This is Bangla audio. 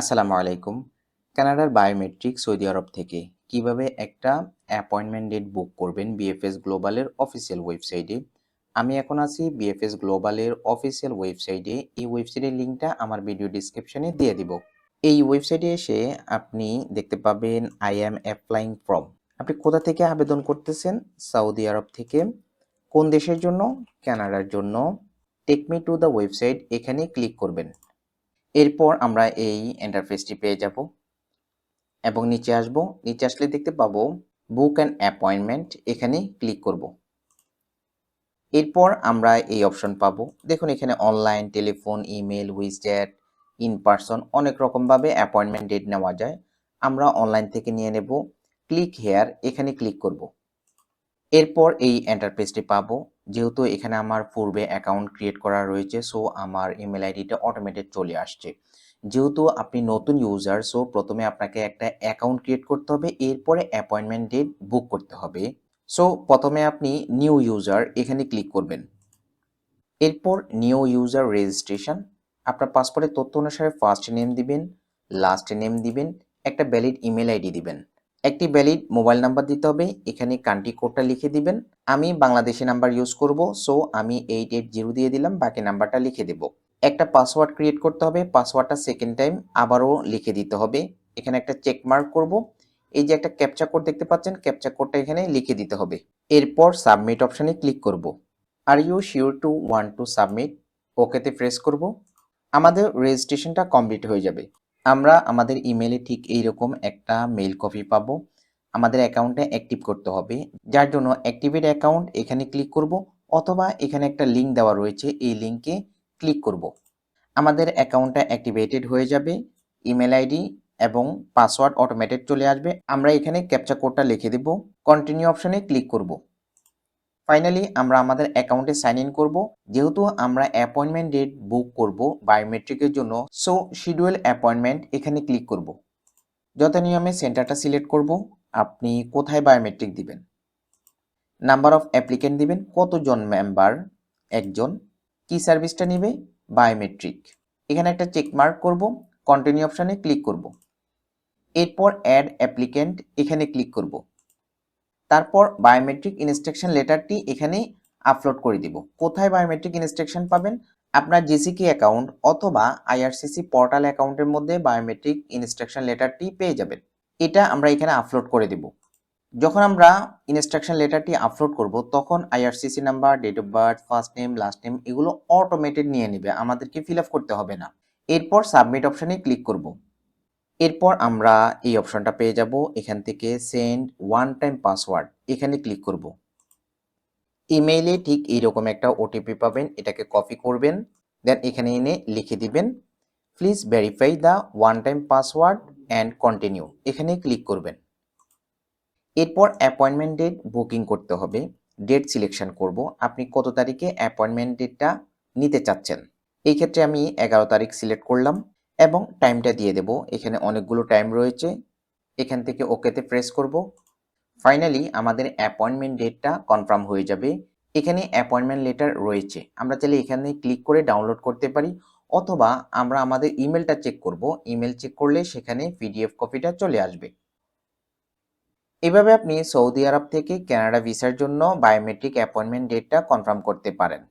আসসালামু আলাইকুম। কানাডার বায়োমেট্রিক সৌদি আরব থেকে কিভাবে একটা অ্যাপয়েন্টমেন্ট ডেট বুক করবেন বিএফএস গ্লোবালের অফিসিয়াল ওয়েবসাইটে। আমি এখন আছি বিএফএস গ্লোবালের অফিসিয়াল ওয়েবসাইটে। এই ওয়েবসাইটের লিঙ্কটা আমার ভিডিও ডিসক্রিপশনে দিয়ে দিব। এই ওয়েবসাইটে এসে আপনি দেখতে পাবেন আই অ্যাম অ্যাপ্লাইং ফ্রম। আপনি কোথা থেকে আবেদন করতেছেন? সৌদি আরব থেকে। কোন দেশের জন্য? কানাডার জন্য। Take me to the website, এখানে ক্লিক করবেন। এরপর আমরা এই ইন্টারফেসটি পেয়ে যাব এবং নিচে আসব। নিচে আসলে দেখতে পাবো বুক অ্যান অ্যাপয়েন্টমেন্ট, এখানে ক্লিক করব। এরপর আমরা এই অপশন পাবো। দেখুন এখানে অনলাইন, টেলিফোন, ইমেল, উইজডেট, ইন পারসন, অনেক রকমভাবে অ্যাপয়েন্টমেন্ট ডেট নেওয়া যায়। আমরা অনলাইন থেকে নিয়ে নেব। ক্লিক হেয়ার, এখানে ক্লিক করব। এরপর এই ইন্টারফেসটি পাবো। যেহেতু এখানে আমার পূর্বে অ্যাকাউন্ট ক্রিয়েট করা রয়েছে, সো আমার ইমেল আইডিটা অটোমেটেড চলে আসছে। যেহেতু আপনি নতুন ইউজার, সো প্রথমে আপনাকে একটা অ্যাকাউন্ট ক্রিয়েট করতে হবে, এরপরে অ্যাপয়েন্টমেন্ট ডেট বুক করতে হবে। সো প্রথমে আপনি নিউ ইউজার, এখানে ক্লিক করবেন। এরপর নিউ ইউজার রেজিস্ট্রেশন, আপনার পাসপোর্টের তথ্য অনুসারে ফার্স্ট নেম দিবেন, লাস্ট নেম দিবেন, একটা ভ্যালিড ইমেল আইডি দিবেন, একটি ভ্যালিড মোবাইল নাম্বার দিতে হবে। এখানে কান্ট্রি কোডটা লিখে দিবেন। আমি বাংলাদেশি নাম্বার ইউজ করব, সো আমি 880 দিয়ে দিলাম, বাকি নাম্বারটা লিখে দেব। একটা পাসওয়ার্ড ক্রিয়েট করতে হবে, পাসওয়ার্ডটা সেকেন্ড টাইম আবারও লিখে দিতে হবে। এখানে একটা চেক মার্ক করব। এই যে একটা ক্যাপচা কোড দেখতে পাচ্ছেন, ক্যাপচা কোডটা এখানে লিখে দিতে হবে। এরপর সাবমিট অপশানে ক্লিক করব। Are you sure to want to submit, ওকেতে প্রেস করব। আমাদের রেজিস্ট্রেশনটা কমপ্লিট হয়ে যাবে। আমরা আমাদের ইমেলে ঠিক এইরকম একটা মেইল কপি পাবো। আমাদের অ্যাকাউন্টে অ্যাক্টিভ করতে হবে, যার জন্য অ্যাক্টিভেট অ্যাকাউন্ট এখানে ক্লিক করব, অথবা এখানে একটা লিঙ্ক দেওয়া রয়েছে, এই লিঙ্কে ক্লিক করব। আমাদের অ্যাকাউন্টটা অ্যাক্টিভেটেড হয়ে যাবে। ইমেল আইডি এবং পাসওয়ার্ড অটোমেটেড চলে আসবে। আমরা এখানে ক্যাপচা কোডটা লিখে দেব, কন্টিনিউ অপশনে ক্লিক করব। ফাইনালি আমরা আমাদের অ্যাকাউন্টে সাইন ইন করব। যেহেতু আমরা অ্যাপয়েন্টমেন্ট ডেট বুক করব বায়োমেট্রিকের জন্য, সো শিডিউল অ্যাপয়েন্টমেন্ট এখানে ক্লিক করব। যথানিয়মে সেন্টারটা সিলেক্ট করব। আপনি কোথায় বায়োমেট্রিক দিবেন, নাম্বার অফ অ্যাপ্লিকেন্ট দিবেন, কতজন মেম্বার, একজন, কি সার্ভিসটা নেবে, বায়োমেট্রিক। এখানে একটা চেক মার্ক করব, কন্টিনিউ অপশনে ক্লিক করব। এরপর অ্যাড অ্যাপ্লিকেন্ট, এখানে ক্লিক করব। তারপর বায়োমেট্রিক ইনস্ট্রাকশন লেটারটি এখানে আপলোড করে দিব। কোথায় বায়োমেট্রিক ইনস্ট্রাকশন পাবেন? আপনার জিসিকি অ্যাকাউন্ট অথবা আইআরসিসি পোর্টাল অ্যাকাউন্টের মধ্যে বায়োমেট্রিক ইনস্ট্রাকশন লেটারটি পেয়ে যাবেন। এটা আমরা এখানে আপলোড করে দেব। যখন আমরা ইনস্ট্রাকশন লেটারটি আপলোড করব, তখন IRCC number, date of birth, first name, last name এগুলো অটোমেটেড নিয়ে নেবে, আমাদেরকে ফিল আপ করতে হবে না। এরপর সাবমিট অপশনে ক্লিক করব। এরপর আমরা এই অপশনটা পেয়ে যাব। এখান থেকে সেন্ড ওয়ান টাইম পাসওয়ার্ড, এখানে ক্লিক করব। ইমেইলে ঠিক এইরকম একটা ওটিপি পাবেন, এটাকে কপি করবেন, দেন এখানে এনে লিখে দিবেন please verify the one time password and continue, এখানে ক্লিক করবেন। এরপর অ্যাপয়েন্টমেন্ট ডেট বুকিং করতে হবে। ডেট সিলেকশন করব, আপনি কত তারিখে অ্যাপয়েন্টমেন্ট ডেটটা নিতে চাচ্ছেন। এই ক্ষেত্রে আমি 11 তারিখ সিলেক্ট করলাম এবং টাইমটা দিয়ে দেব। এখানে অনেকগুলো টাইম রয়েছে, এখান থেকে ওকেতে প্রেস করব। ফাইনালি আমাদের অ্যাপয়েন্টমেন্ট ডেটটা কনফার্ম হয়ে যাবে। এখানে অ্যাপয়েন্টমেন্ট লেটার রয়েছে, আমরা চাইলে এখানে ক্লিক করে ডাউনলোড করতে পারি, অথবা আমরা আমাদের ইমেলটা চেক করব। ইমেল চেক করলে সেখানে পিডিএফ কপিটা চলে আসবে। এভাবে আপনি সৌদি আরব থেকে কানাডা ভিসার জন্য বায়োমেট্রিক অ্যাপয়েন্টমেন্ট ডেটটা কনফার্ম করতে পারেন।